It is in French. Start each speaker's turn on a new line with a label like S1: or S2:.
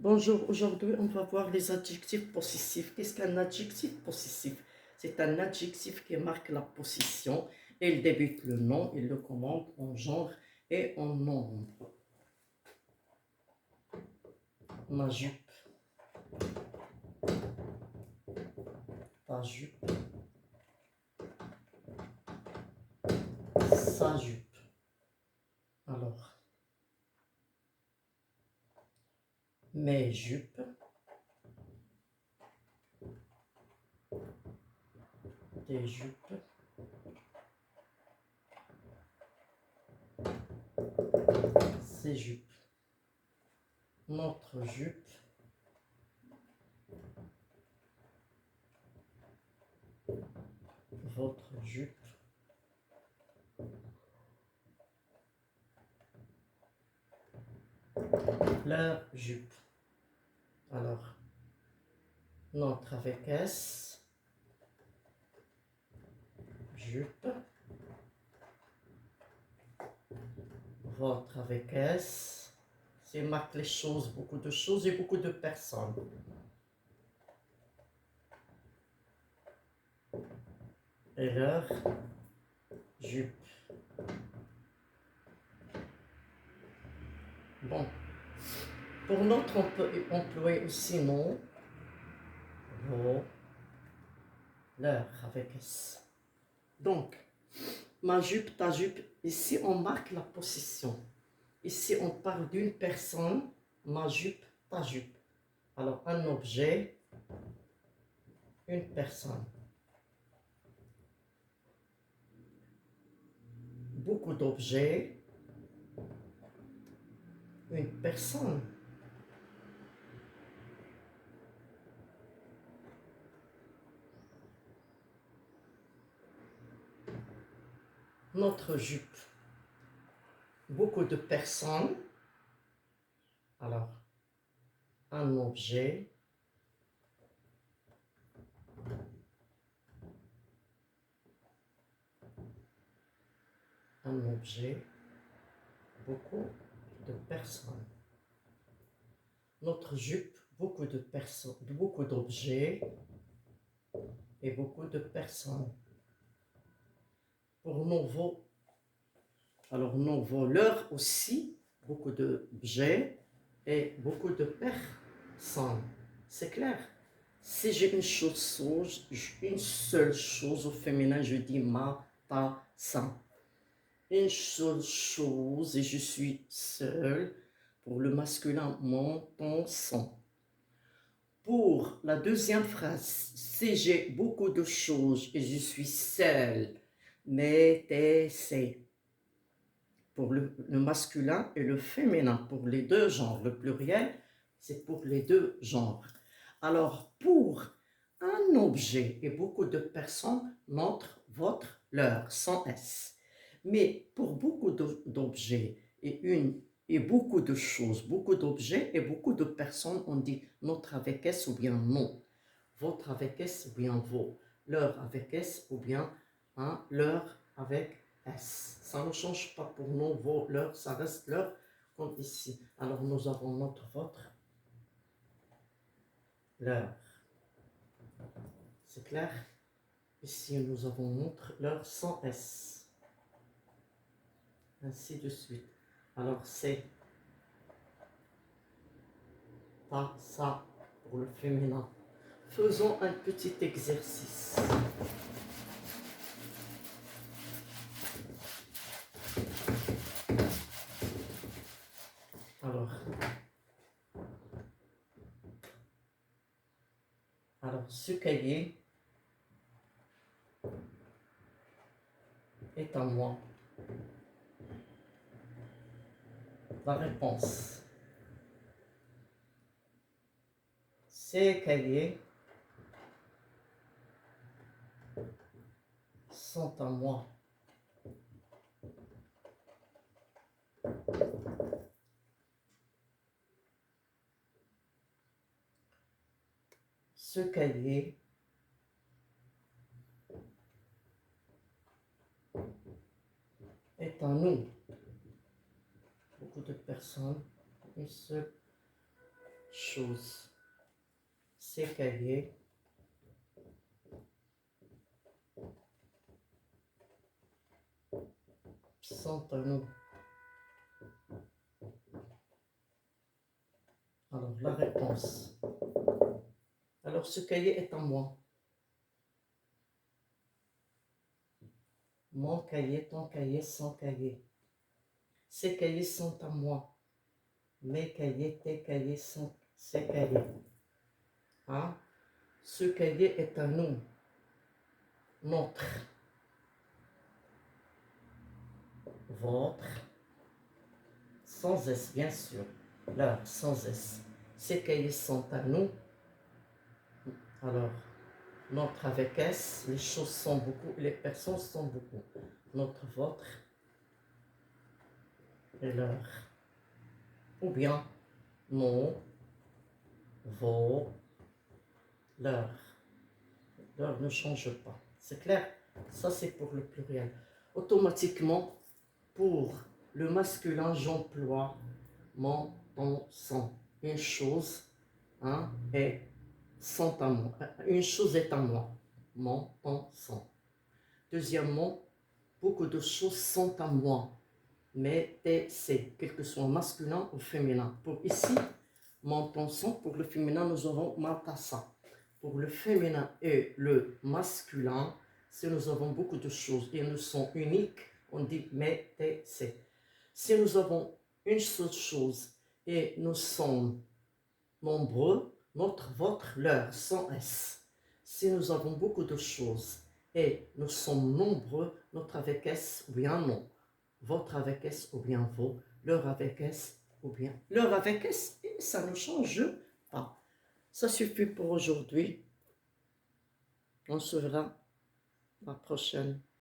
S1: Bonjour, aujourd'hui on va voir les adjectifs possessifs. Qu'est-ce qu'un adjectif possessif? C'est un adjectif qui marque la possession. Il débute le nom, il le commande en genre et en nombre. Ma jupe, ta jupe, sa jupe. Alors, mes jupes, tes jupes, ses jupes, notre jupe, votre jupe, leur jupe. Alors, notre avec S, jupe, votre avec S, c'est marque les choses, beaucoup de choses et beaucoup de personnes. Et leur jupe. Bon, pour notre employé aussi, non, vos, leur avec S. Donc, ma jupe, ta jupe, ici on marque la possession. Ici on parle d'une personne, ma jupe, ta jupe. Alors, un objet, une personne. Beaucoup d'objets, une personne. Notre jupe, beaucoup de personnes. Alors, un objet, un objet, beaucoup de personnes. Notre jupe, beaucoup de personnes, beaucoup d'objets et beaucoup de personnes. Pour nos voleurs aussi, beaucoup d'objets et beaucoup de personnes. C'est clair? Si j'ai une seule chose au féminin, je dis ma, ta, sa. Une seule chose et je suis seul. Pour le masculin, mon, ton, son. Pour la deuxième phrase, si j'ai beaucoup de choses et je suis seul, mais, t'es, c'est. Pour le masculin et le féminin, pour les deux genres. Le pluriel, c'est pour les deux genres. Alors, pour un objet et beaucoup de personnes, notre, votre, leur, sans S. Mais pour beaucoup d'objets et beaucoup de choses, beaucoup d'objets et beaucoup de personnes, on dit notre avec S ou bien non. Votre avec S ou bien vos. Leur avec S ou bien leur avec S. Ça ne change pas pour nous, vos, leur, ça reste leur comme ici. Alors nous avons notre, votre, leur. C'est clair? Ici nous avons notre, leur sans S. Ainsi de suite. Alors c'est ta, ça pour le féminin. Faisons un petit exercice. Alors, ce cahier est à moi. La réponse. Ces cahiers sont à moi. Ce cahier est à nous. Beaucoup de personnes, une seule choses. Ces cahiers sont à nous. Alors, la réponse. Alors, ce cahier est à moi. Mon cahier, ton cahier, son cahier. Ces cahiers sont à moi. Mes cahiers, tes cahiers sont ces cahiers. Hein? Ce cahier est à nous. Notre. Votre. Sans S, bien sûr. Leur, sans S. Ces cahiers sont à nous. Alors, notre avec S, les choses sont beaucoup, les personnes sont beaucoup. Notre, votre et leur. Ou bien, nos, vos, leur. Leur ne change pas. C'est clair? Ça, c'est pour le pluriel. Automatiquement, pour le masculin, j'emploie mon, ton, son. Une chose est sont à moi. Une chose est à moi. Mon, ton, son. Deuxièmement, beaucoup de choses sont à moi. Mais c'est, quel que soit masculin ou féminin. Pour ici, mon, ton, son. Pour le féminin, nous aurons ma, ta, sa. Pour le féminin et le masculin, si nous avons beaucoup de choses et nous sont uniques, on dit mais, tes, c'est. Si nous avons une seule chose et nous sommes nombreux, notre, votre, leur, sans S. Si nous avons beaucoup de choses et nous sommes nombreux, notre avec S ou bien non. Votre avec S ou bien vos. Leur avec S ou bien leur avec S. Et ça ne change pas. Ça suffit pour aujourd'hui. On se verra la prochaine.